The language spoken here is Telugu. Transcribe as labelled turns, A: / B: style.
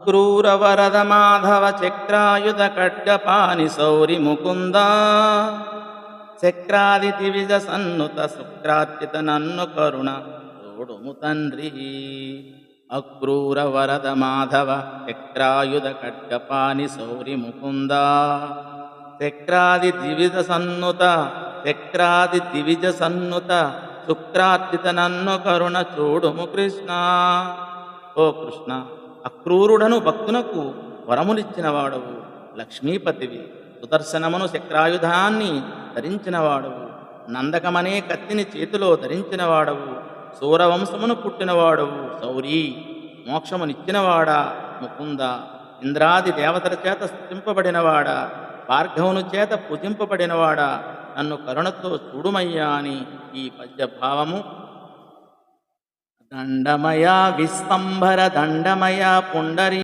A: క్రూరవరద మాధవ చక్రాయుధ ఖడ్గపాణి సౌరి ముకుంద చక్రాది విజ సన్నుత శుక్రార్చిత నన్ను కరుణ తోడుము తండ్రి. అక్రూర వరద మాధవ చక్రాయుధ ఖడ్గపాణి సౌరి ముకుంద చక్రాది దివిజ సన్నుత శుక్రార్చిత నన్ను కరుణ చూడుము కృష్ణ. ఓ కృష్ణ, అక్రూరుడను భక్తునకు వరములిచ్చినవాడవు, లక్ష్మీపతివి, సుదర్శనమును చక్రాయుధాన్ని ధరించినవాడవు, నందకమనే కత్తిని చేతిలో ధరించినవాడవు, సూరవంశమును పుట్టినవాడవు శౌరీ, మోక్షమునిచ్చినవాడా ముకుంద, ఇంద్రాది దేవతల చేత స్తుతింపబడినవాడా, భార్గవుని చేత పూజింపబడినవాడా, నన్ను కరుణతో చూడుమయ్యా అని ఈ పద్యభావము. దండమయ విస్తంభర దండమయ పుండరి